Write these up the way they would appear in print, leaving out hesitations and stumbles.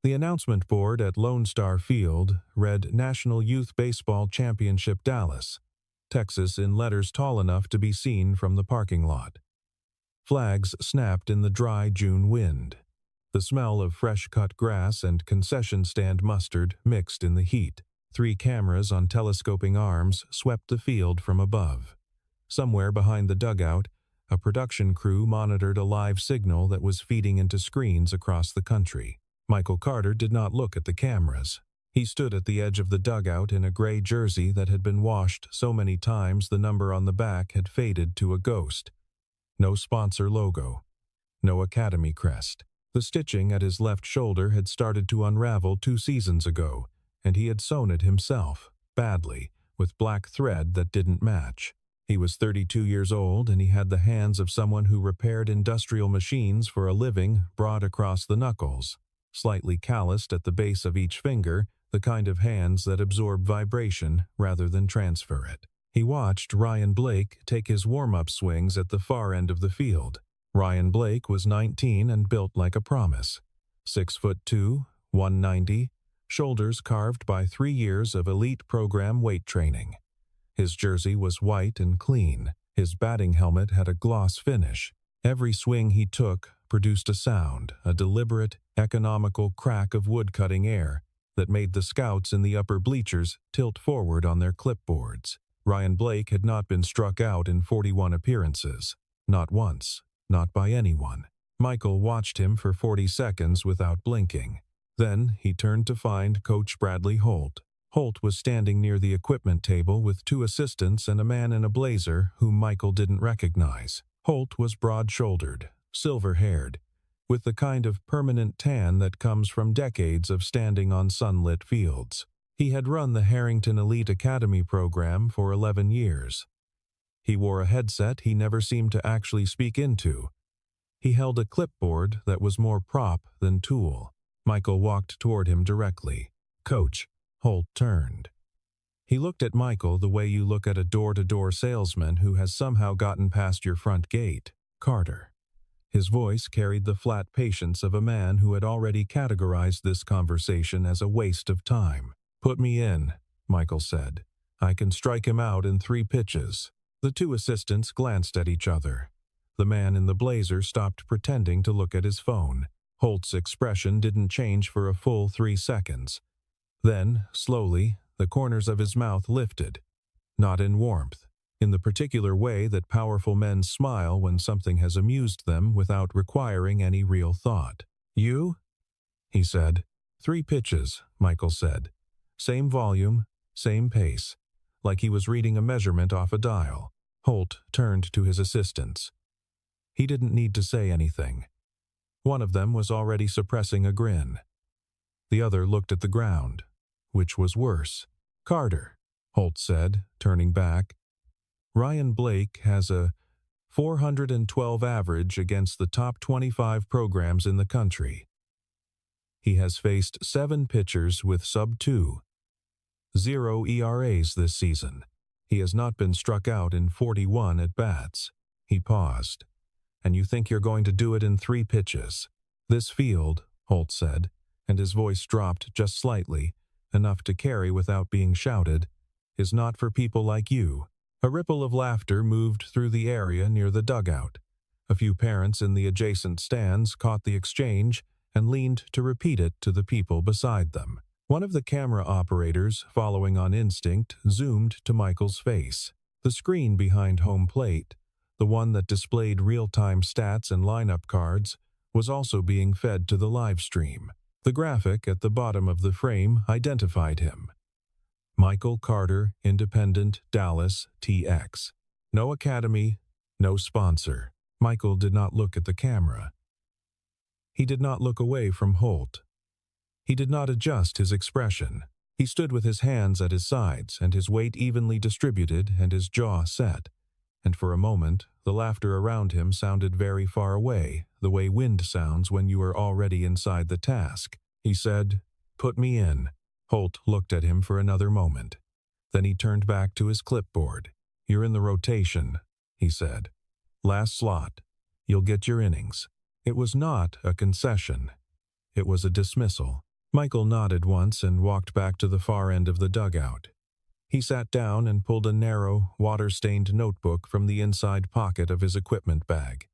The announcement board at Lone Star Field read National Youth Baseball Championship Dallas, Texas in letters tall enough to be seen from the parking lot. Flags snapped in the dry June wind. The smell of fresh-cut grass and concession stand mustard mixed in the heat. 3 cameras on telescoping arms swept the field from above. Somewhere behind the dugout, a production crew monitored a live signal that was feeding into screens across the country. Michael Carter did not look at the cameras. He stood at the edge of the dugout in a gray jersey that had been washed so many times the number on the back had faded to a ghost. No sponsor logo. No Academy crest. The stitching at his left shoulder had started to unravel 2 seasons ago, and he had sewn it himself, badly, with black thread that didn't match. He was 32 years old, and he had the hands of someone who repaired industrial machines for a living broad across the knuckles, slightly calloused at the base of each finger, the kind of hands that absorb vibration rather than transfer it. He watched Ryan Blake take his warm-up swings at the far end of the field. Ryan Blake was 19 and built like a promise. 6'2", 190, shoulders carved by 3 years of elite program weight training. His jersey was white and clean. His batting helmet had a gloss finish. Every swing he took produced a sound, a deliberate, economical crack of wood-cutting air that made the scouts in the upper bleachers tilt forward on their clipboards. Ryan Blake had not been struck out in 41 appearances. Not once. Not by anyone. Michael watched him for 40 seconds without blinking. Then he turned to find Coach Bradley Holt. Holt was standing near the equipment table with 2 assistants and a man in a blazer whom Michael didn't recognize. Holt was broad-shouldered, silver-haired, with the kind of permanent tan that comes from decades of standing on sunlit fields. He had run the Harrington Elite Academy program for 11 years. He wore a headset he never seemed to actually speak into. He held a clipboard that was more prop than tool. Michael walked toward him directly. "Coach." Holt turned. He looked at Michael the way you look at a door-to-door salesman who has somehow gotten past your front gate. "Carter." His voice carried the flat patience of a man who had already categorized this conversation as a waste of time. "Put me in," Michael said. "I can strike him out in 3 pitches. The 2 assistants glanced at each other. The man in the blazer stopped pretending to look at his phone. Holt's expression didn't change for a full 3 seconds. Then, slowly, the corners of his mouth lifted. Not in warmth, in the particular way that powerful men smile when something has amused them without requiring any real thought. "You?" he said. 3 pitches, Michael said. Same volume, same pace, like he was reading a measurement off a dial. Holt turned to his assistants. He didn't need to say anything. One of them was already suppressing a grin. The other looked at the ground, which was worse. "Carter," Holt said, turning back. "Ryan Blake has a 412 average against the top 25 programs in the country. He has faced 7 pitchers with sub-2. 0 ERAs this season. He has not been struck out in 41 at-bats." He paused. "And you think you're going to do it in 3 pitches? This field," Holt said, and his voice dropped just slightly, enough to carry without being shouted, "is not for people like you." A ripple of laughter moved through the area near the dugout. A few parents in the adjacent stands caught the exchange and leaned to repeat it to the people beside them. One of the camera operators, following on instinct, zoomed to Michael's face. The screen behind home plate, the one that displayed real-time stats and lineup cards, was also being fed to the live stream. The graphic at the bottom of the frame identified him. Michael Carter, Independent, Dallas, TX. No academy, no sponsor. Michael did not look at the camera. He did not look away from Holt. He did not adjust his expression. He stood with his hands at his sides and his weight evenly distributed and his jaw set. And for a moment, the laughter around him sounded very far away, the way wind sounds when you are already inside the task. He said, "Put me in." Holt looked at him for another moment. Then he turned back to his clipboard. "You're in the rotation," he said. "Last slot. You'll get your innings." It was not a concession. It was a dismissal. Michael nodded once and walked back to the far end of the dugout. He sat down and pulled a narrow, water-stained notebook from the inside pocket of his equipment bag.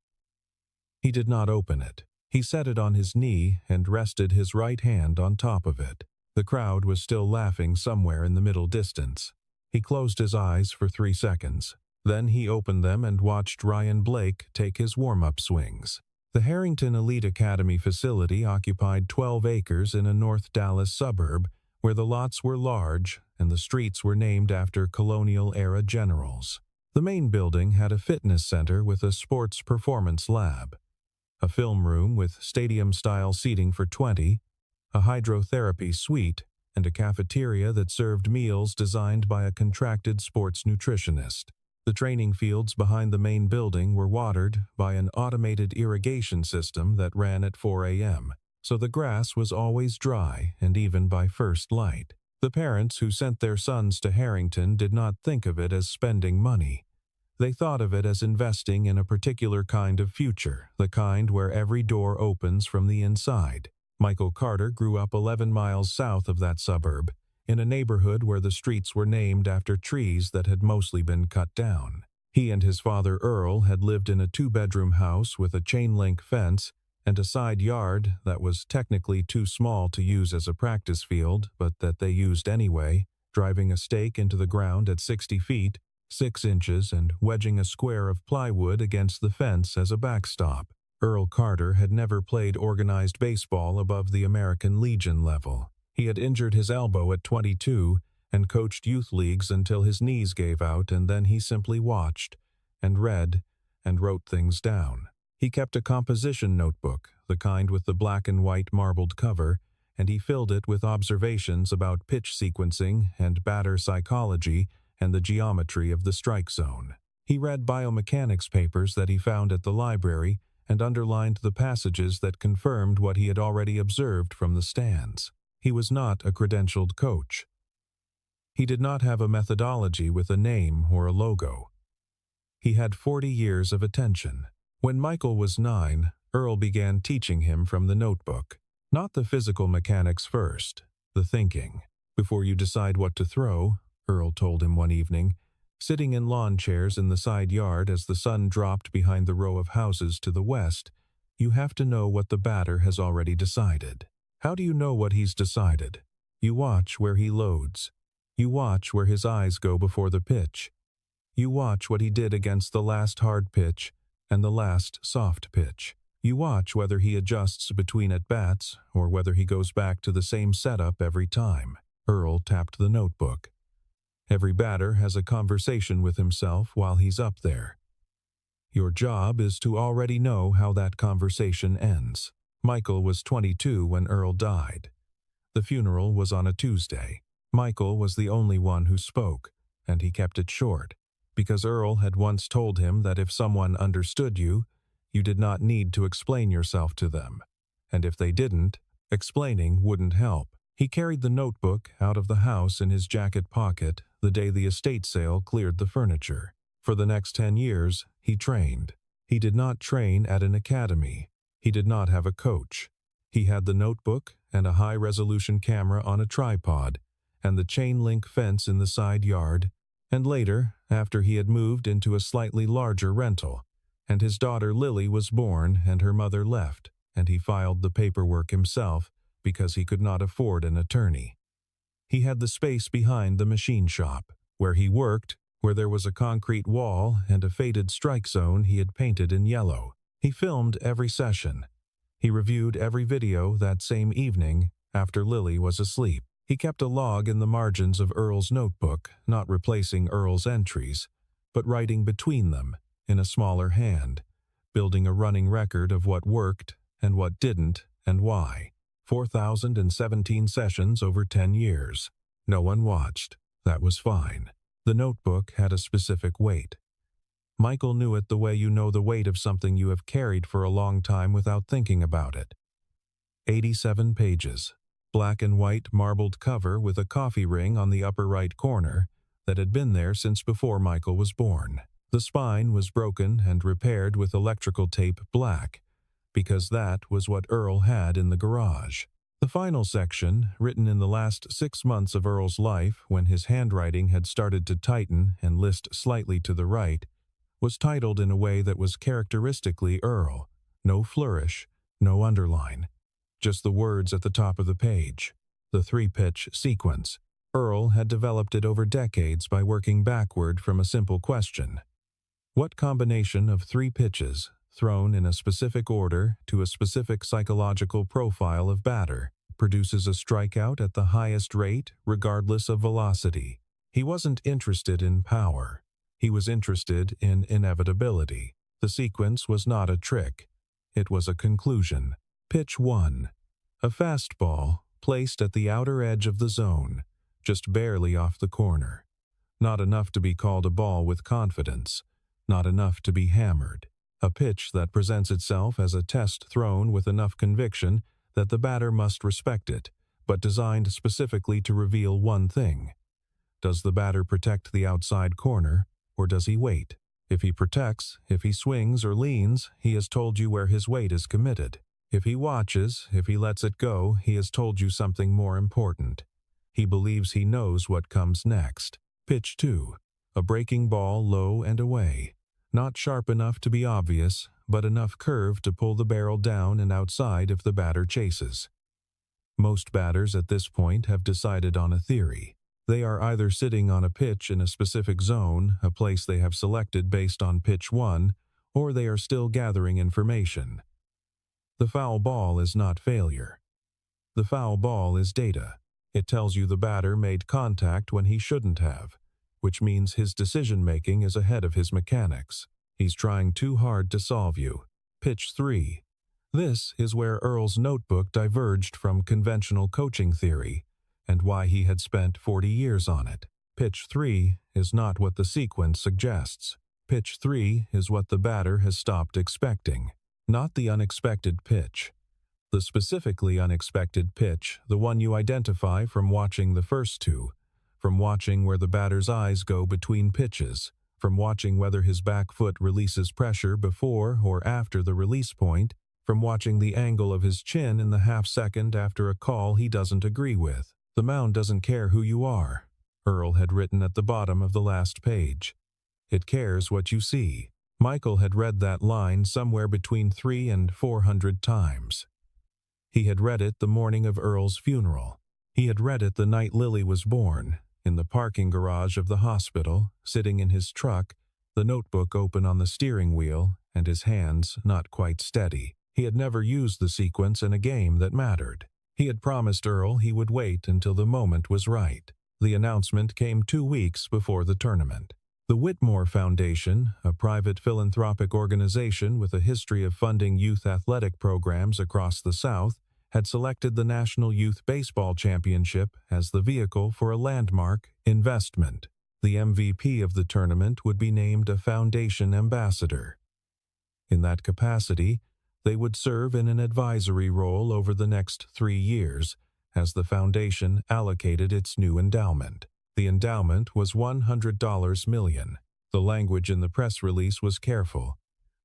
He did not open it. He set it on his knee and rested his right hand on top of it. The crowd was still laughing somewhere in the middle distance. He closed his eyes for 3 seconds. Then he opened them and watched Ryan Blake take his warm-up swings. The Harrington Elite Academy facility occupied 12 acres in a North Dallas suburb where the lots were large and the streets were named after colonial-era generals. The main building had a fitness center with a sports performance lab, a film room with stadium-style seating for 20, a hydrotherapy suite, and a cafeteria that served meals designed by a contracted sports nutritionist. The training fields behind the main building were watered by an automated irrigation system that ran at 4 a.m., so the grass was always dry and even by first light. The parents who sent their sons to Harrington did not think of it as spending money. They thought of it as investing in a particular kind of future, the kind where every door opens from the inside. Michael Carter grew up 11 miles south of that suburb, in a neighborhood where the streets were named after trees that had mostly been cut down. He and his father Earl had lived in a 2-bedroom house with a chain-link fence and a side yard that was technically too small to use as a practice field, but that they used anyway, driving a stake into the ground at 60 feet, 6 inches, and wedging a square of plywood against the fence as a backstop. Earl Carter had never played organized baseball above the American Legion level. He had injured his elbow at 22 and coached youth leagues until his knees gave out, and then he simply watched and read and wrote things down. He kept a composition notebook, the kind with the black and white marbled cover, and he filled it with observations about pitch sequencing and batter psychology and the geometry of the strike zone. He read biomechanics papers that he found at the library and underlined the passages that confirmed what he had already observed from the stands. He was not a credentialed coach. He did not have a methodology with a name or a logo. He had 40 years of attention. When Michael was 9, Earl began teaching him from the notebook. Not the physical mechanics first, the thinking. Before you decide what to throw, Earl told him one evening, sitting in lawn chairs in the side yard as the sun dropped behind the row of houses to the west, you have to know what the batter has already decided. How do you know what he's decided? You watch where he loads. You watch where his eyes go before the pitch. You watch what he did against the last hard pitch and the last soft pitch. You watch whether he adjusts between at-bats or whether he goes back to the same setup every time. Earl tapped the notebook. Every batter has a conversation with himself while he's up there. Your job is to already know how that conversation ends. Michael was 22 when Earl died. The funeral was on a Tuesday. Michael was the only one who spoke, and he kept it short, because Earl had once told him that if someone understood you, you did not need to explain yourself to them, and if they didn't, explaining wouldn't help. He carried the notebook out of the house in his jacket pocket the day the estate sale cleared the furniture. For the next 10 years, he trained. He did not train at an academy. He did not have a coach. He had the notebook and a high-resolution camera on a tripod and the chain-link fence in the side yard, and later, after he had moved into a slightly larger rental, and his daughter Lily was born and her mother left, and he filed the paperwork himself because he could not afford an attorney. He had the space behind the machine shop, where he worked, where there was a concrete wall and a faded strike zone he had painted in yellow. He filmed every session. He reviewed every video that same evening after Lily was asleep. He kept a log in the margins of Earl's notebook, not replacing Earl's entries, but writing between them in a smaller hand, building a running record of what worked and what didn't and why. 4,017 sessions over 10 years. No one watched. That was fine. The notebook had a specific weight. Michael knew it the way you know the weight of something you have carried for a long time without thinking about it. 87 pages. Black and white marbled cover with a coffee ring on the upper right corner that had been there since before Michael was born. The spine was broken and repaired with electrical tape black, because that was what Earl had in the garage. The final section, written in the last 6 months of Earl's life when his handwriting had started to tighten and list slightly to the right, was titled in a way that was characteristically Earl. No flourish, no underline. Just the words at the top of the page. The three-pitch sequence. Earl had developed it over decades by working backward from a simple question. What combination of 3 pitches, thrown in a specific order to a specific psychological profile of batter, produces a strikeout at the highest rate regardless of velocity? He wasn't interested in power. He was interested in inevitability. The sequence was not a trick. It was a conclusion. Pitch 1. A fastball placed at the outer edge of the zone, just barely off the corner. Not enough to be called a ball with confidence. Not enough to be hammered. A pitch that presents itself as a test thrown with enough conviction that the batter must respect it, but designed specifically to reveal one thing. Does the batter protect the outside corner, or does he wait? If he protects, if he swings or leans, he has told you where his weight is committed. If he watches, if he lets it go, he has told you something more important. He believes he knows what comes next. Pitch 2. A breaking ball low and away. Not sharp enough to be obvious, but enough curve to pull the barrel down and outside if the batter chases. Most batters at this point have decided on a theory. They are either sitting on a pitch in a specific zone, a place they have selected based on pitch 1, or they are still gathering information. The foul ball is not failure. The foul ball is data. It tells you the batter made contact when he shouldn't have, which means his decision-making is ahead of his mechanics. He's trying too hard to solve you. Pitch 3. This is where Earl's notebook diverged from conventional coaching theory, and why he had spent 40 years on it. Pitch 3 is not what the sequence suggests. Pitch 3 is what the batter has stopped expecting. Not the unexpected pitch. The specifically unexpected pitch, the one you identify from watching the first 2, from watching where the batter's eyes go between pitches, from watching whether his back foot releases pressure before or after the release point, from watching the angle of his chin in the half-second after a call he doesn't agree with. The mound doesn't care who you are, Earl had written at the bottom of the last page. It cares what you see. Michael had read that line somewhere between 300 and 400 times. He had read it the morning of Earl's funeral. He had read it the night Lily was born, in the parking garage of the hospital, sitting in his truck, the notebook open on the steering wheel, and his hands not quite steady. He had never used the sequence in a game that mattered. He had promised Earl he would wait until the moment was right. The announcement came 2 weeks before the tournament. The Whitmore Foundation, a private philanthropic organization with a history of funding youth athletic programs across the South, had selected the National Youth Baseball Championship as the vehicle for a landmark investment. The MVP of the tournament would be named a foundation ambassador. In that capacity, they would serve in an advisory role over the next 3 years as the foundation allocated its new endowment. The endowment was $100 million. The language in the press release was careful.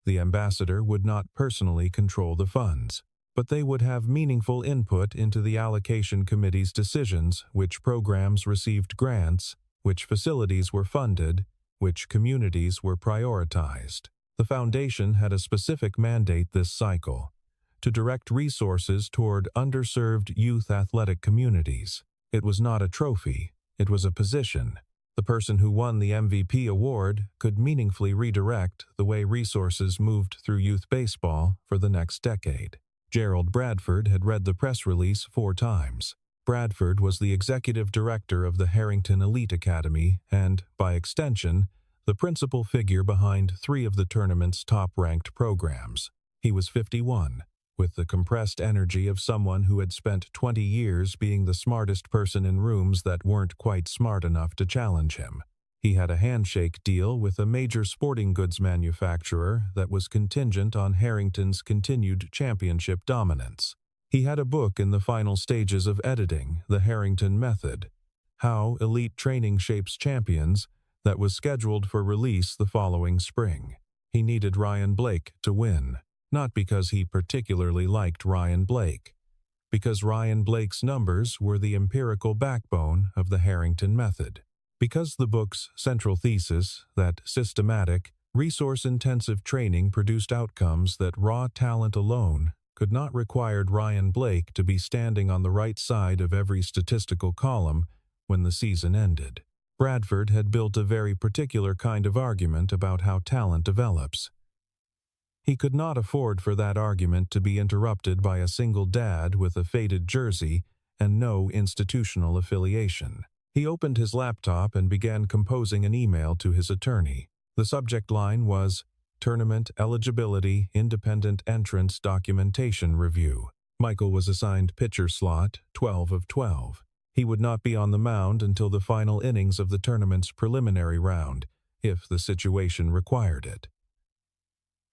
The ambassador would not personally control the funds, but they would have meaningful input into the allocation committee's decisions, which programs received grants, which facilities were funded, which communities were prioritized. The foundation had a specific mandate this cycle: to direct resources toward underserved youth athletic communities. It was not a trophy, it was a position. The person who won the MVP award could meaningfully redirect the way resources moved through youth baseball for the next decade. Gerald Bradford had read the press release 4 times. Bradford was the executive director of the Harrington Elite Academy and, by extension, the principal figure behind 3 of the tournament's top-ranked programs. He was 51, with the compressed energy of someone who had spent 20 years being the smartest person in rooms that weren't quite smart enough to challenge him. He had a handshake deal with a major sporting goods manufacturer that was contingent on Harrington's continued championship dominance. He had a book in the final stages of editing, The Harrington Method, How Elite Training Shapes Champions, that was scheduled for release the following spring. He needed Ryan Blake to win, not because he particularly liked Ryan Blake, because Ryan Blake's numbers were the empirical backbone of the Harrington method. Because the book's central thesis, that systematic, resource-intensive training produced outcomes that raw talent alone could not, required Ryan Blake to be standing on the right side of every statistical column when the season ended. Bradford had built a very particular kind of argument about how talent develops. He could not afford for that argument to be interrupted by a single dad with a faded jersey and no institutional affiliation. He opened his laptop and began composing an email to his attorney. The subject line was, Tournament Eligibility Independent Entrance Documentation Review. Michael was assigned pitcher slot 12 of 12. He would not be on the mound until the final innings of the tournament's preliminary round, if the situation required it.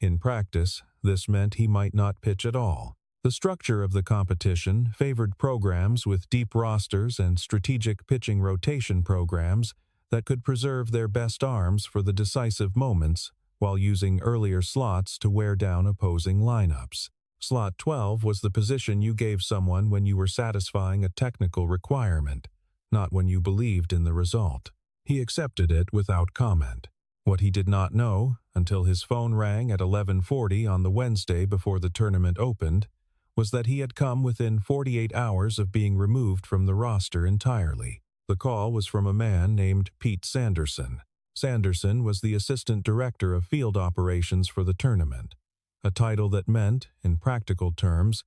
In practice, this meant he might not pitch at all. The structure of the competition favored programs with deep rosters and strategic pitching rotation programs that could preserve their best arms for the decisive moments while using earlier slots to wear down opposing lineups. Slot 12 was the position you gave someone when you were satisfying a technical requirement, not when you believed in the result. He accepted it without comment. What he did not know, until his phone rang at 11:40 on the Wednesday before the tournament opened, was that he had come within 48 hours of being removed from the roster entirely. The call was from a man named Pete Sanderson. Sanderson was the assistant director of field operations for the tournament, a title that meant, in practical terms,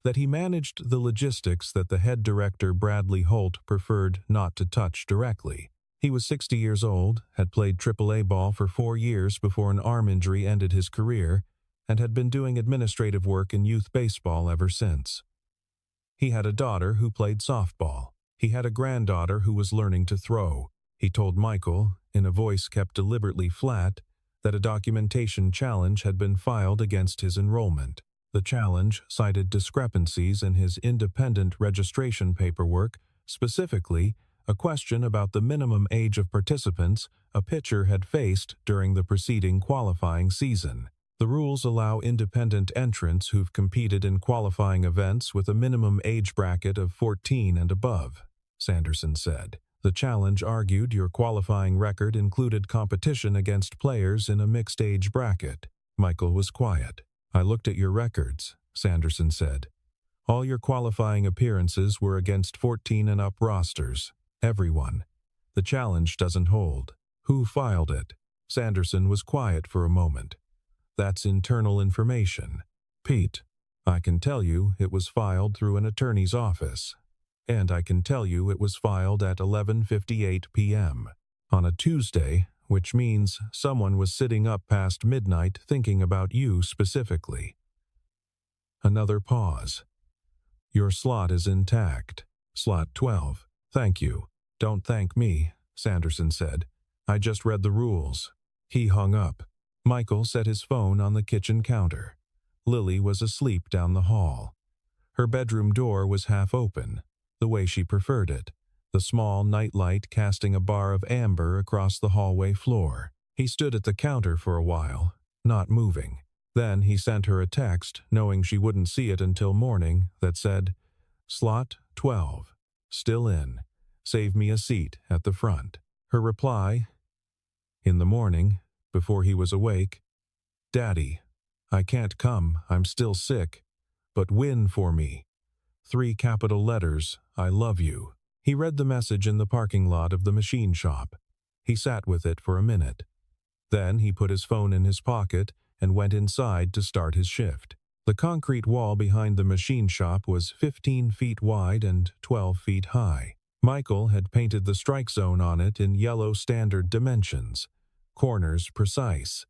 that he managed the logistics that the head director Bradley Holt preferred not to touch directly. He was 60 years old, had played AAA ball for 4 years before an arm injury ended his career, and had been doing administrative work in youth baseball ever since. He had a daughter who played softball. He had a granddaughter who was learning to throw. He told Michael, in a voice kept deliberately flat, that a documentation challenge had been filed against his enrollment. The challenge cited discrepancies in his independent registration paperwork, specifically a question about the minimum age of participants a pitcher had faced during the preceding qualifying season. The rules allow independent entrants who've competed in qualifying events with a minimum age bracket of 14 and above, Sanderson said. The challenge argued your qualifying record included competition against players in a mixed age bracket. Michael was quiet. I looked at your records, Sanderson said. All your qualifying appearances were against 14 and up rosters. Everyone. The challenge doesn't hold. Who filed it? Sanderson was quiet for a moment. That's internal information. Pete, I can tell you it was filed through an attorney's office. And I can tell you it was filed at 11:58 p.m. on a Tuesday, which means someone was sitting up past midnight thinking about you specifically. Another pause. Your slot is intact. Slot 12. Thank you. Don't thank me, Sanderson said. I just read the rules. He hung up. Michael set his phone on the kitchen counter. Lily was asleep down the hall. Her bedroom door was half open, the way she preferred it, the small nightlight casting a bar of amber across the hallway floor. He stood at the counter for a while, not moving. Then he sent her a text, knowing she wouldn't see it until morning, that said, Slot 12. Still in. Save me a seat at the front. Her reply, in the morning, before he was awake, Daddy, I can't come, I'm still sick, but win for me. 3 capital letters, I love you. He read the message in the parking lot of the machine shop. He sat with it for a minute. Then he put his phone in his pocket and went inside to start his shift. The concrete wall behind the machine shop was 15 feet wide and 12 feet high. Michael had painted the strike zone on it in yellow standard dimensions, corners precise,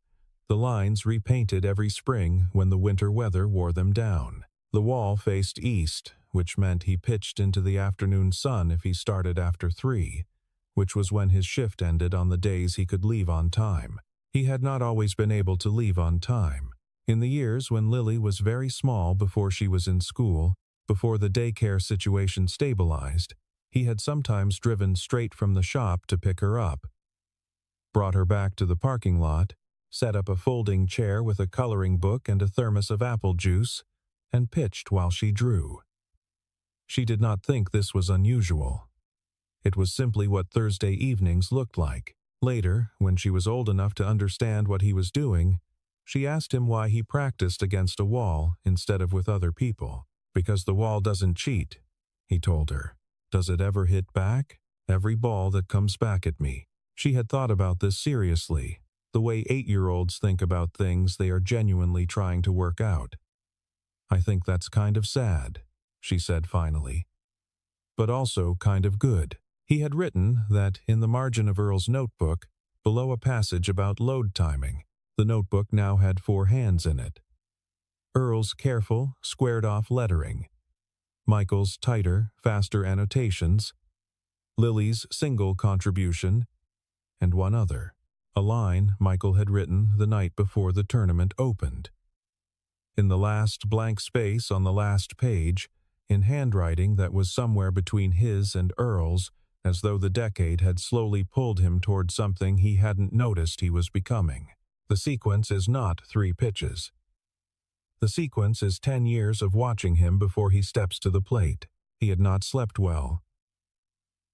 the lines repainted every spring when the winter weather wore them down. The wall faced east, which meant he pitched into the afternoon sun if he started after 3, which was when his shift ended on the days he could leave on time. He had not always been able to leave on time. In the years when Lily was very small before she was in school, before the daycare situation stabilized, he had sometimes driven straight from the shop to pick her up, brought her back to the parking lot, set up a folding chair with a coloring book and a thermos of apple juice, and pitched while she drew. She did not think this was unusual. It was simply what Thursday evenings looked like. Later, when she was old enough to understand what he was doing, she asked him why he practiced against a wall instead of with other people. "Because the wall doesn't cheat," he told her. "Does it ever hit back? Every ball that comes back at me." She had thought about this seriously, the way 8-year-olds think about things they are genuinely trying to work out. "I think that's kind of sad," she said finally. "But also kind of good." He had written that in the margin of Earl's notebook, below a passage about load timing. The notebook now had 4 hands in it. Earl's careful, squared-off lettering. Michael's tighter, faster annotations. Lily's single contribution. And one other. A line Michael had written the night before the tournament opened. In the last blank space on the last page, in handwriting that was somewhere between his and Earl's, as though the decade had slowly pulled him toward something he hadn't noticed he was becoming. The sequence is not 3 pitches. The sequence is 10 years of watching him before he steps to the plate. He had not slept well.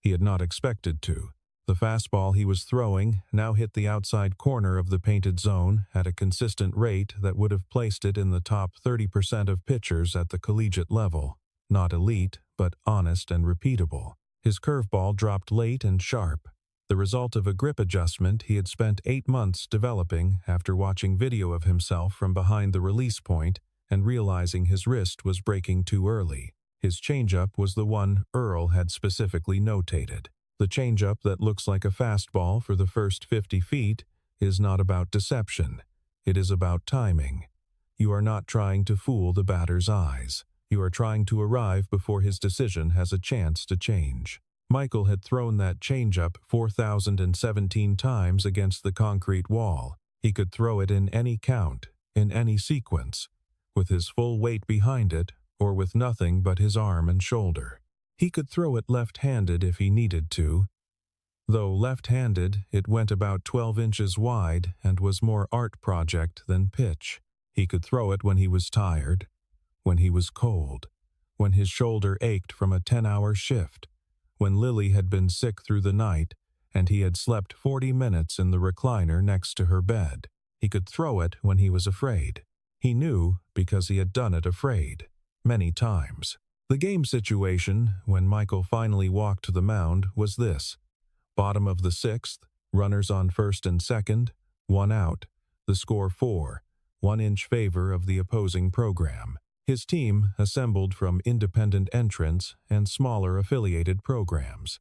He had not expected to. The fastball he was throwing now hit the outside corner of the painted zone at a consistent rate that would have placed it in the top 30% of pitchers at the collegiate level. Not elite, but honest and repeatable. His curveball dropped late and sharp, the result of a grip adjustment he had spent 8 months developing after watching video of himself from behind the release point and realizing his wrist was breaking too early. His changeup was the one Earl had specifically notated. The changeup that looks like a fastball for the first 50 feet is not about deception. It is about timing. You are not trying to fool the batter's eyes. You are trying to arrive before his decision has a chance to change. Michael had thrown that changeup 4,017 times against the concrete wall. He could throw it in any count, in any sequence, with his full weight behind it, or with nothing but his arm and shoulder. He could throw it left-handed if he needed to. Though left-handed, it went about 12 inches wide and was more art project than pitch. He could throw it when he was tired, when he was cold, when his shoulder ached from a 10-hour shift, when Lily had been sick through the night and he had slept 40 minutes in the recliner next to her bed. He could throw it when he was afraid. He knew because he had done it afraid, many times. The game situation, when Michael finally walked to the mound, was this. Bottom of the 6th, runners on first and second, 1 out, the score 4, 1 inch favor of the opposing program. His team assembled from independent entrants and smaller affiliated programs.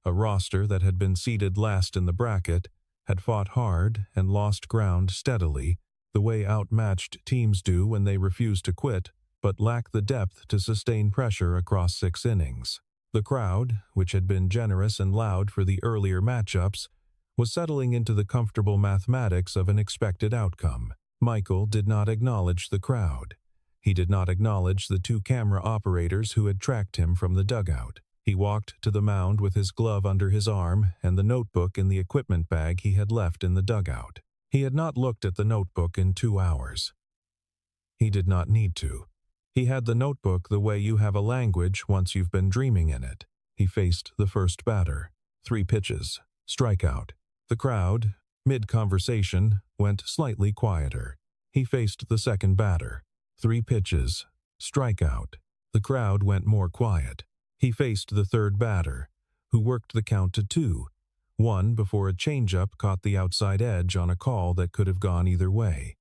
A roster that had been seeded last in the bracket, had fought hard and lost ground steadily, the way outmatched teams do when they refuse to quit, but lack the depth to sustain pressure across 6 innings. The crowd, which had been generous and loud for the earlier matchups, was settling into the comfortable mathematics of an expected outcome. Michael did not acknowledge the crowd. He did not acknowledge the 2 camera operators who had tracked him from the dugout. He walked to the mound with his glove under his arm and the notebook in the equipment bag he had left in the dugout. He had not looked at the notebook in 2 hours. He did not need to. He had the notebook the way you have a language once you've been dreaming in it. He faced the first batter. 3 pitches. Strikeout. The crowd, mid-conversation, went slightly quieter. He faced the second batter. 3 pitches. Strikeout. The crowd went more quiet. He faced the third batter, who worked the count to 2, 1 before a changeup caught the outside edge on a call that could have gone either way.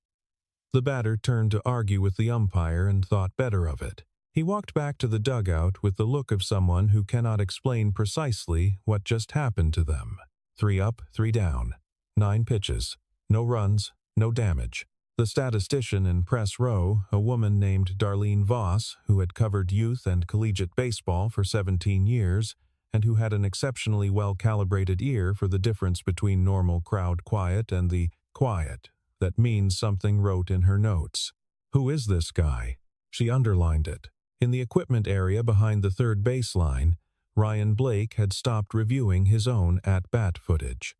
The batter turned to argue with the umpire and thought better of it. He walked back to the dugout with the look of someone who cannot explain precisely what just happened to them. 3 up, 3 down. 9 pitches. No runs, no damage. The statistician in press row, a woman named Darlene Voss, who had covered youth and collegiate baseball for 17 years, and who had an exceptionally well-calibrated ear for the difference between normal crowd quiet and the quiet that means something, wrote in her notes. "Who is this guy?" She underlined it. In the equipment area behind the third baseline, Ryan Blake had stopped reviewing his own at-bat footage.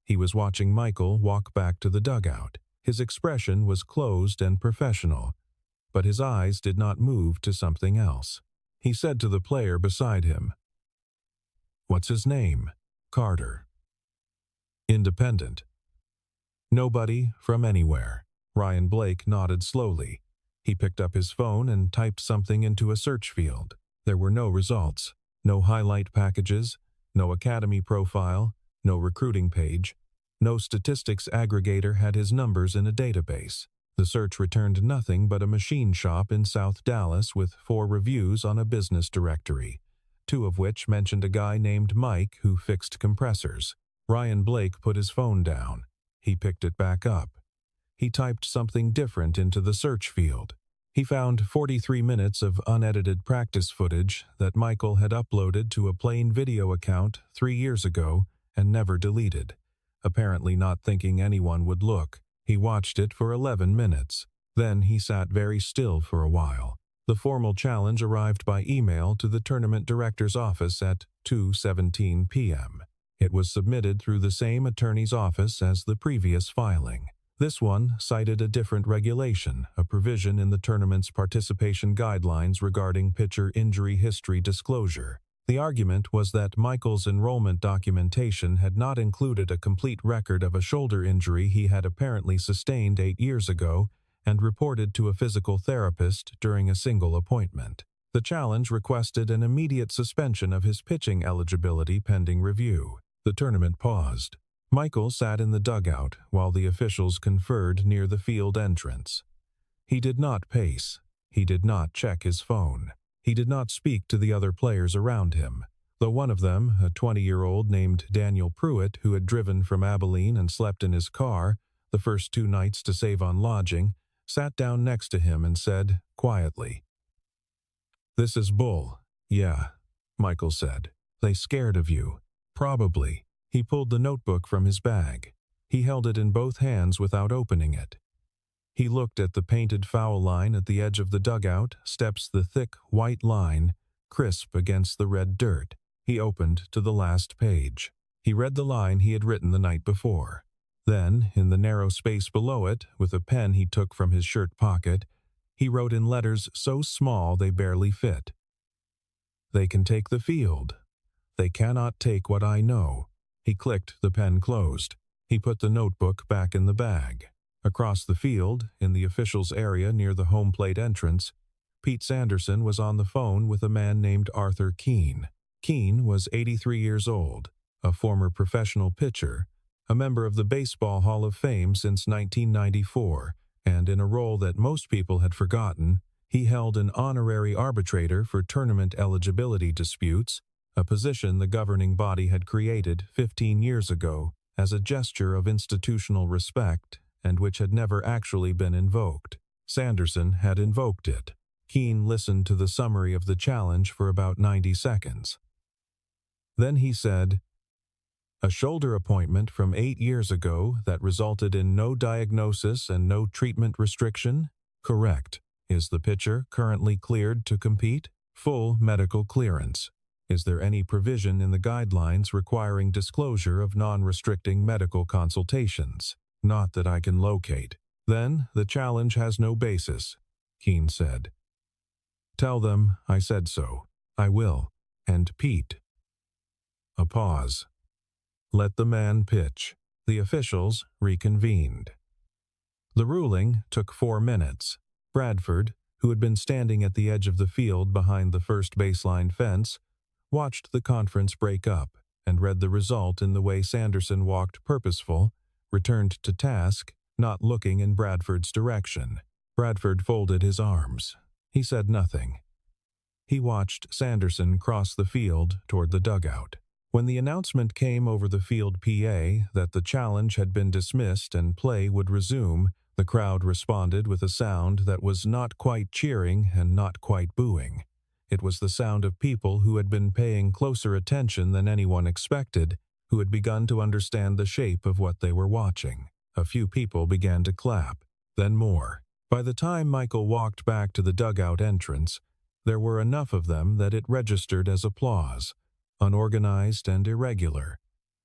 He was watching Michael walk back to the dugout. His expression was closed and professional, but his eyes did not move to something else. He said to the player beside him, "What's his name?" "Carter." "Independent." "Nobody from anywhere." Ryan Blake nodded slowly. He picked up his phone and typed something into a search field. There were no results, no highlight packages, no academy profile, no recruiting page. No statistics aggregator had his numbers in a database. The search returned nothing but a machine shop in South Dallas with 4 reviews on a business directory, 2 of which mentioned a guy named Mike who fixed compressors. Ryan Blake put his phone down. He picked it back up. He typed something different into the search field. He found 43 minutes of unedited practice footage that Michael had uploaded to a plain video account 3 years ago and never deleted. Apparently not thinking anyone would look, he watched it for 11 minutes. Then he sat very still for a while. The formal challenge arrived by email to the tournament director's office at 2:17 p.m. It was submitted through the same attorney's office as the previous filing. This one cited a different regulation, a provision in the tournament's participation guidelines regarding pitcher injury history disclosure. The argument was that Michael's enrollment documentation had not included a complete record of a shoulder injury he had apparently sustained 8 years ago and reported to a physical therapist during a single appointment. The challenge requested an immediate suspension of his pitching eligibility pending review. The tournament paused. Michael sat in the dugout while the officials conferred near the field entrance. He did not pace. He did not check his phone. He did not speak to the other players around him, though one of them, a 20-year-old named Daniel Pruitt who had driven from Abilene and slept in his car the first 2 nights to save on lodging, sat down next to him and said, quietly, "This is bull." "Yeah," Michael said. "They scared of you." "Probably." He pulled the notebook from his bag. He held it in both hands without opening it. He looked at the painted foul line at the edge of the dugout, steps the thick, white line, crisp against the red dirt. He opened to the last page. He read the line he had written the night before. Then, in the narrow space below it, with a pen he took from his shirt pocket, he wrote in letters so small they barely fit. "They can take the field. They cannot take what I know." He clicked the pen closed. He put the notebook back in the bag. Across the field, in the officials' area near the home plate entrance, Pete Sanderson was on the phone with a man named Arthur Keene. Keene was 83 years old, a former professional pitcher, a member of the Baseball Hall of Fame since 1994, and in a role that most people had forgotten, he held an honorary arbitrator for tournament eligibility disputes, a position the governing body had created 15 years ago as a gesture of institutional respect and which had never actually been invoked. Sanderson had invoked it. Keene listened to the summary of the challenge for about 90 seconds. Then he said, "A shoulder appointment from 8 years ago that resulted in no diagnosis and no treatment restriction? Correct. Is the pitcher currently cleared to compete? Full medical clearance. Is there any provision in the guidelines requiring disclosure of non-restricting medical consultations? Not that I can locate. Then the challenge has no basis," Keene said. "Tell them I said so." "I will. And Pete." A pause. "Let the man pitch." The officials reconvened. The ruling took 4 minutes. Bradford, who had been standing at the edge of the field behind the first baseline fence, watched the conference break up and read the result in the way Sanderson walked purposeful, returned to task, not looking in Bradford's direction. Bradford folded his arms. He said nothing. He watched Sanderson cross the field toward the dugout. When the announcement came over the field PA that the challenge had been dismissed and play would resume, the crowd responded with a sound that was not quite cheering and not quite booing. It was the sound of people who had been paying closer attention than anyone expected, who had begun to understand the shape of what they were watching. A few people began to clap, then more. By the time Michael walked back to the dugout entrance, there were enough of them that it registered as applause, unorganized and irregular,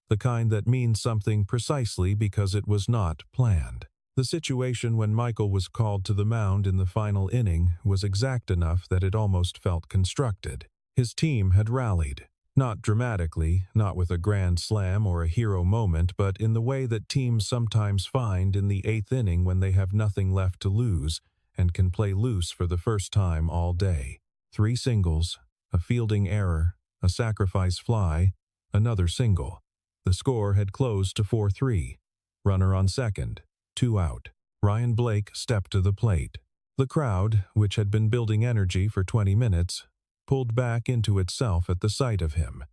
the kind that means something precisely because it was not planned. The situation when Michael was called to the mound in the final inning was exact enough that it almost felt constructed. His team had rallied. Not dramatically, not with a grand slam or a hero moment, but in the way that teams sometimes find in the eighth inning when they have nothing left to lose and can play loose for the first time all day. 3 singles, a fielding error, a sacrifice fly, another single. The score had closed to 4-3. Runner on second, 2 out. Ryan Blake stepped to the plate. The crowd, which had been building energy for 20 minutes, pulled back into itself at the sight of him.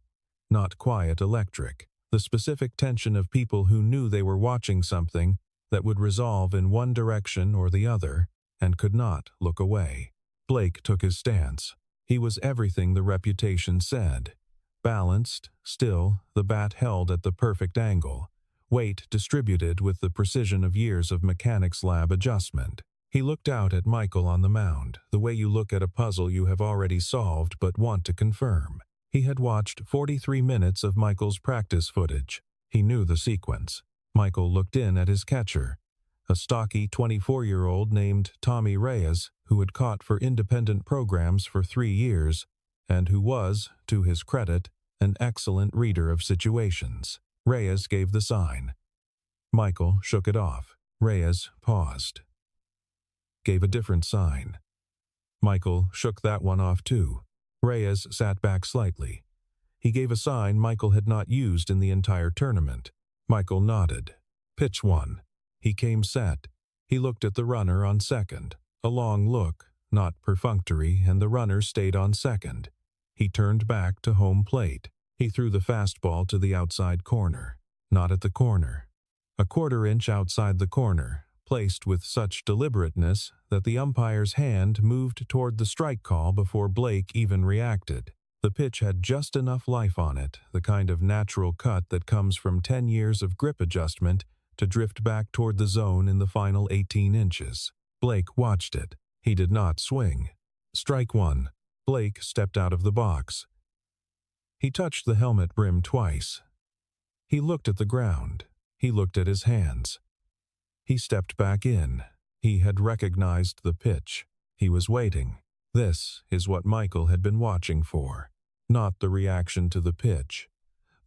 Not quiet electric, the specific tension of people who knew they were watching something that would resolve in one direction or the other and could not look away. Blake took his stance. He was everything the reputation said. Balanced, still, the bat held at the perfect angle, weight distributed with the precision of years of mechanics lab adjustment. He looked out at Michael on the mound, the way you look at a puzzle you have already solved but want to confirm. He had watched 43 minutes of Michael's practice footage. He knew the sequence. Michael looked in at his catcher, a stocky 24-year-old named Tommy Reyes, who had caught for independent programs for 3 years, and who was, to his credit, an excellent reader of situations. Reyes gave the sign. Michael shook it off. Reyes paused. Gave a different sign. Michael shook that one off too. Reyes sat back slightly. He gave a sign Michael had not used in the entire tournament. Michael nodded. Pitch 1. He came set. He looked at the runner on second. A long look, not perfunctory, and the runner stayed on second. He turned back to home plate. He threw the fastball to the outside corner. Not at the corner. A quarter-inch outside the corner, placed with such deliberateness that the umpire's hand moved toward the strike call before Blake even reacted. The pitch had just enough life on it, the kind of natural cut that comes from 10 years of grip adjustment, to drift back toward the zone in the final 18 inches. Blake watched it. He did not swing. Strike 1. Blake stepped out of the box. He touched the helmet brim twice. He looked at the ground. He looked at his hands. He stepped back in. He had recognized the pitch. He was waiting. This is what Michael had been watching for. Not the reaction to the pitch.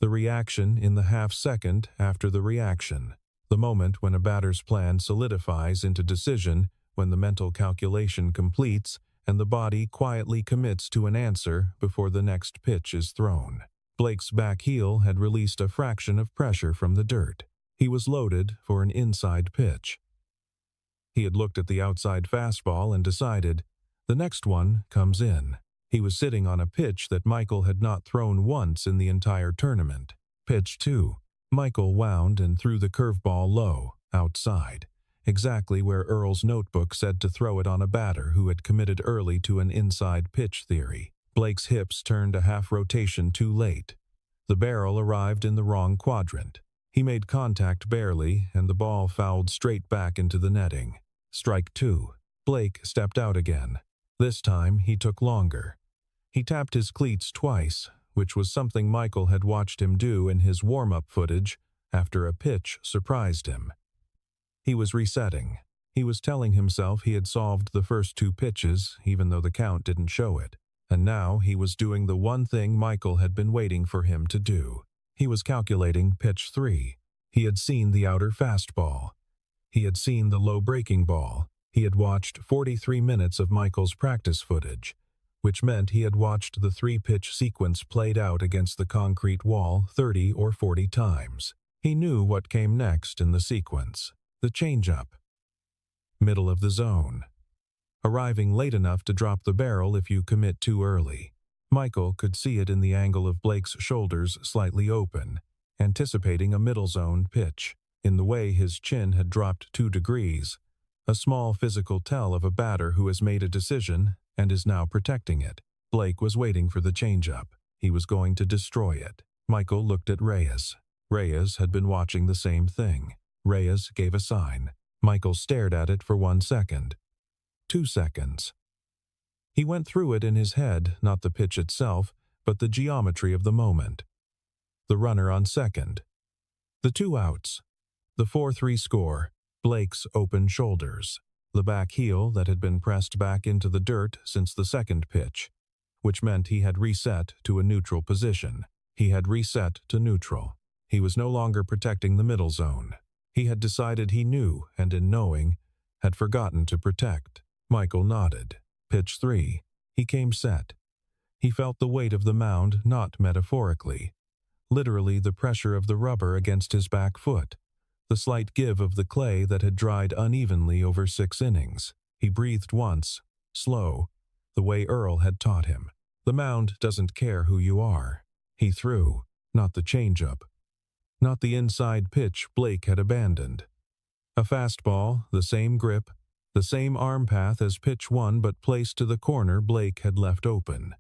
The reaction in the half-second after the reaction. The moment when a batter's plan solidifies into decision, when the mental calculation completes, and the body quietly commits to an answer before the next pitch is thrown. Blake's back heel had released a fraction of pressure from the dirt. He was loaded for an inside pitch. He had looked at the outside fastball and decided, the next one comes in. He was sitting on a pitch that Michael had not thrown once in the entire tournament. Pitch 2. Michael wound and threw the curveball low, outside, exactly where Earl's notebook said to throw it on a batter who had committed early to an inside pitch theory. Blake's hips turned a half rotation too late. The barrel arrived in the wrong quadrant. He made contact barely, and the ball fouled straight back into the netting. Strike 2. Blake stepped out again. This time he took longer. He tapped his cleats twice, which was something Michael had watched him do in his warm-up footage after a pitch surprised him. He was resetting. He was telling himself he had solved the first 2 pitches, even though the count didn't show it. And now he was doing the one thing Michael had been waiting for him to do. He was calculating pitch 3. He had seen the outer fastball. He had seen the low breaking ball. He had watched 43 minutes of Michael's practice footage, which meant he had watched the 3-pitch sequence played out against the concrete wall 30 or 40 times. He knew what came next in the sequence. The changeup. Middle of the zone. Arriving late enough to drop the barrel if you commit too early. Michael could see it in the angle of Blake's shoulders slightly open, anticipating a middle zone pitch. In the way his chin had dropped 2 degrees, a small physical tell of a batter who has made a decision and is now protecting it. Blake was waiting for the changeup. He was going to destroy it. Michael looked at Reyes. Reyes had been watching the same thing. Reyes gave a sign. Michael stared at it for 1 second. 2 seconds. He went through it in his head, not the pitch itself, but the geometry of the moment. The runner on second. The 2 outs. The 4-3 score. Blake's open shoulders, the back heel that had been pressed back into the dirt since the second pitch, which meant he had reset to a neutral position. He had reset to neutral. He was no longer protecting the middle zone. He had decided he knew, and in knowing, had forgotten to protect. Michael nodded. Pitch 3. He came set. He felt the weight of the mound, not metaphorically. Literally the pressure of the rubber against his back foot. The slight give of the clay that had dried unevenly over 6 innings. He breathed once, slow, the way Earl had taught him. The mound doesn't care who you are. He threw, not the changeup. Not the inside pitch Blake had abandoned. A fastball, the same grip, the same arm path as pitch 1 but placed to the corner Blake had left open.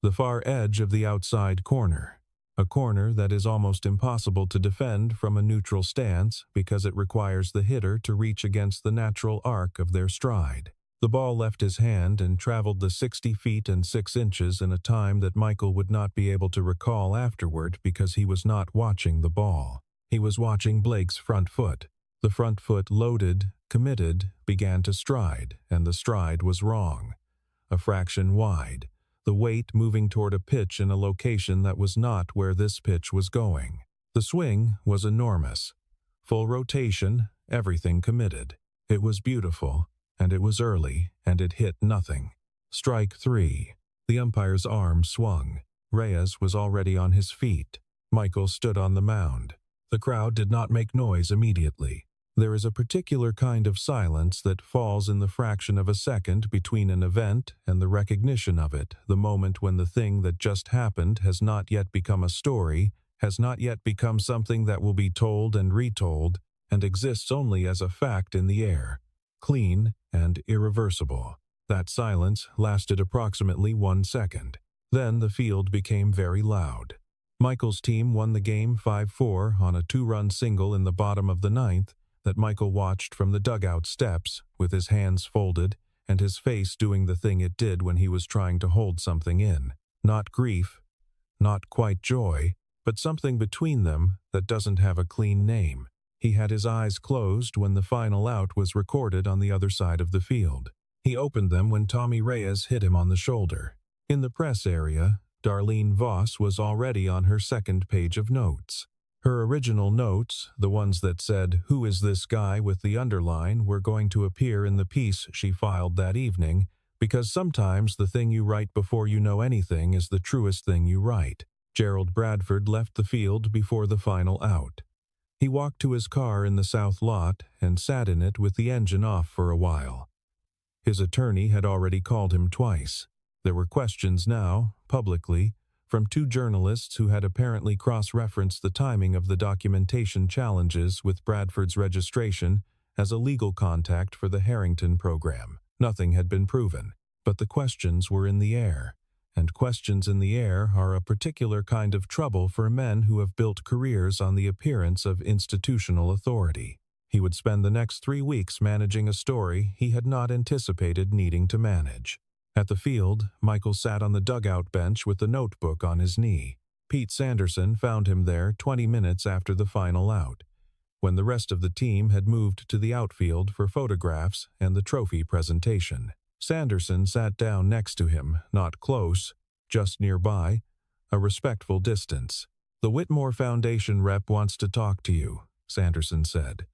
The far edge of the outside corner. A corner that is almost impossible to defend from a neutral stance because it requires the hitter to reach against the natural arc of their stride. The ball left his hand and traveled the 60 feet and 6 inches in a time that Michael would not be able to recall afterward because he was not watching the ball. He was watching Blake's front foot. The front foot loaded, committed, began to stride, and the stride was wrong. A fraction wide. The weight moving toward a pitch in a location that was not where this pitch was going. The swing was enormous. Full rotation, everything committed. It was beautiful, and it was early, and it hit nothing. Strike 3. The umpire's arm swung. Reyes was already on his feet. Michael stood on the mound. The crowd did not make noise immediately. There is a particular kind of silence that falls in the fraction of a second between an event and the recognition of it, the moment when the thing that just happened has not yet become a story, has not yet become something that will be told and retold, and exists only as a fact in the air, clean and irreversible. That silence lasted approximately 1 second. Then the field became very loud. Michael's team won the game 5-4 on a 2-run single in the bottom of the 9th, that Michael watched from the dugout steps, with his hands folded, and his face doing the thing it did when he was trying to hold something in. Not grief, not quite joy, but something between them that doesn't have a clean name. He had his eyes closed when the final out was recorded on the other side of the field. He opened them when Tommy Reyes hit him on the shoulder. In the press area, Darlene Voss was already on her second page of notes. Her original notes, the ones that said, "Who is this guy?" with the underline, were going to appear in the piece she filed that evening, because sometimes the thing you write before you know anything is the truest thing you write. Gerald Bradford left the field before the final out. He walked to his car in the south lot and sat in it with the engine off for a while. His attorney had already called him twice. There were questions now, publicly, from 2 journalists who had apparently cross-referenced the timing of the documentation challenges with Bradford's registration as a legal contact for the Harrington program. Nothing had been proven, but the questions were in the air, and questions in the air are a particular kind of trouble for men who have built careers on the appearance of institutional authority. He would spend the next 3 weeks managing a story he had not anticipated needing to manage. At the field, Michael sat on the dugout bench with the notebook on his knee. Pete Sanderson found him there 20 minutes after the final out, when the rest of the team had moved to the outfield for photographs and the trophy presentation. Sanderson sat down next to him, not close, just nearby, a respectful distance. "The Whitmore Foundation rep wants to talk to you," Sanderson said.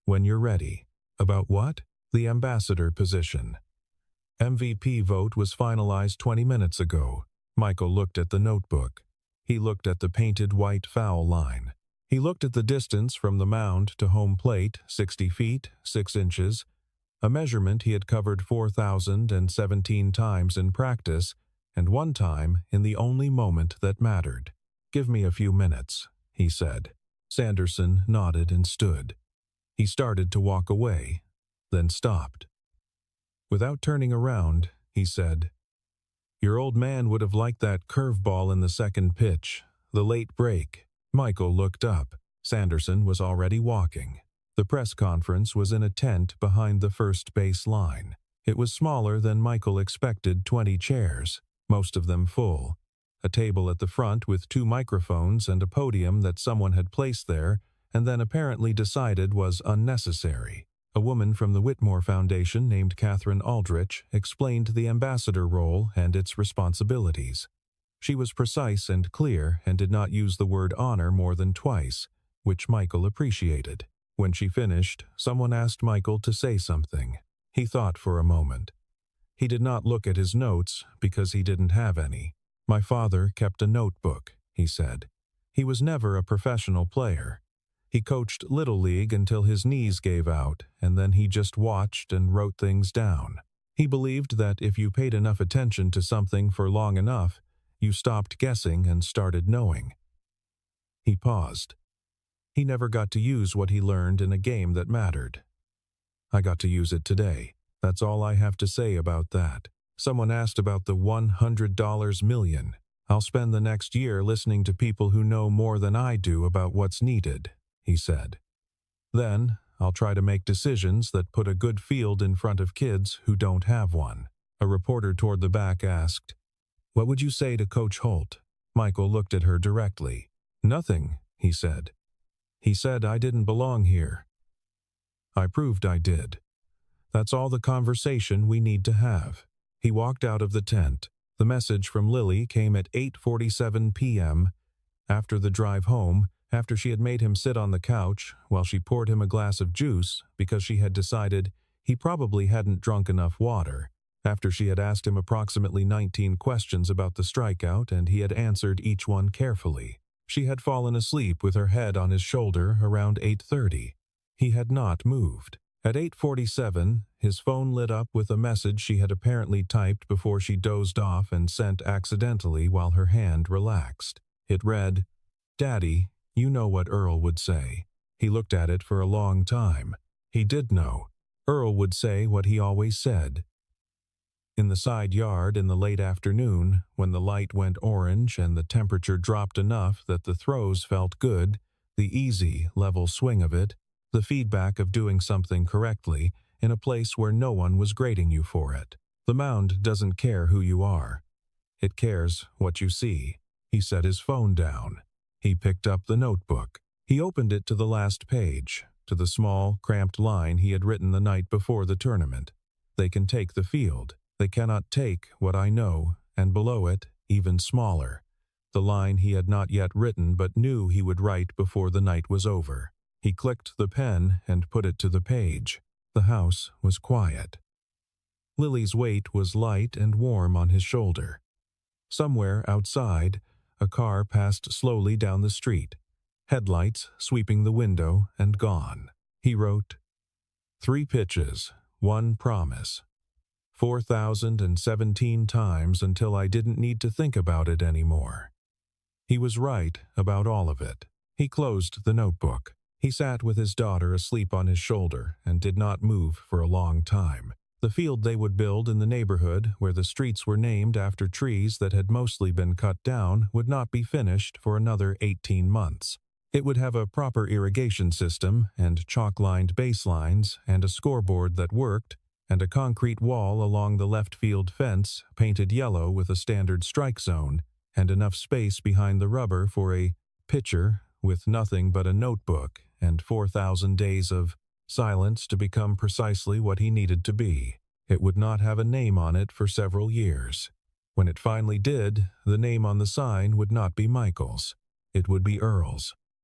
"When you're ready." "About what?" "The ambassador position. MVP vote was finalized 20 minutes ago." Michael looked at the notebook. He looked at the painted white foul line. He looked at the distance from the mound to home plate, 60 feet, 6 inches, a measurement he had covered 4,017 times in practice, and 1 time in the only moment that mattered. "Give me a few minutes," he said. Sanderson nodded and stood. He started to walk away, then stopped. Without turning around, he said, "Your old man would have liked that curveball in the second pitch, the late break." Michael looked up. Sanderson was already walking. The press conference was in a tent behind the first base line. It was smaller than Michael expected, 20 chairs, most of them full. A table at the front with 2 microphones and a podium that someone had placed there and then apparently decided was unnecessary. A woman from the Whitmore Foundation named Catherine Aldrich explained the ambassador role and its responsibilities. She was precise and clear and did not use the word honor more than twice, which Michael appreciated. When she finished, someone asked Michael to say something. He thought for a moment. He did not look at his notes because he didn't have any. "My father kept a notebook," he said. "He was never a professional player. He coached Little League until his knees gave out, and then he just watched and wrote things down. He believed that if you paid enough attention to something for long enough, you stopped guessing and started knowing." He paused. He never got to use what he learned in a game that mattered. "I got to use it today. That's all I have to say about that." Someone asked about the $100 million. "I'll spend the next year listening to people who know more than I do about what's needed," he said. "Then, I'll try to make decisions that put a good field in front of kids who don't have one." A reporter toward the back asked, "What would you say to Coach Holt?" Michael looked at her directly. "Nothing," he said. "He said I didn't belong here. I proved I did. That's all the conversation we need to have." He walked out of the tent. The message from Lily came at 8:47 p.m. After the drive home, after she had made him sit on the couch while she poured him a glass of juice because she had decided he probably hadn't drunk enough water. After she had asked him approximately 19 questions about the strikeout and he had answered each one carefully. She had fallen asleep with her head on his shoulder around 8:30. He had not moved. At 8:47, his phone lit up with a message she had apparently typed before she dozed off and sent accidentally while her hand relaxed. It read, "Daddy, you know what Earl would say." He looked at it for a long time. He did know. Earl would say what he always said. In the side yard in the late afternoon, when the light went orange and the temperature dropped enough that the throws felt good, the easy, level swing of it, the feedback of doing something correctly in a place where no one was grading you for it. The mound doesn't care who you are. It cares what you see. He set his phone down. He picked up the notebook. He opened it to the last page, to the small, cramped line he had written the night before the tournament. "They can take the field. They cannot take what I know," and below it, even smaller, the line he had not yet written but knew he would write before the night was over. He clicked the pen and put it to the page. The house was quiet. Lily's weight was light and warm on his shoulder. Somewhere outside, a car passed slowly down the street, headlights sweeping the window and gone. He wrote, 3 pitches, 1 promise. 4,017 times until I didn't need to think about it anymore. He was right about all of it. He closed the notebook. He sat with his daughter asleep on his shoulder and did not move for a long time. The field they would build in the neighborhood, where the streets were named after trees that had mostly been cut down, would not be finished for another 18 months. It would have a proper irrigation system and chalk-lined baselines and a scoreboard that worked, and a concrete wall along the left field fence painted yellow with a standard strike zone, and enough space behind the rubber for a pitcher with nothing but a notebook and 4,000 days of silence to become precisely what he needed to be. It would not have a name on it for several years. When it finally did, the name on the sign would not be Michael's. It would be Earl's.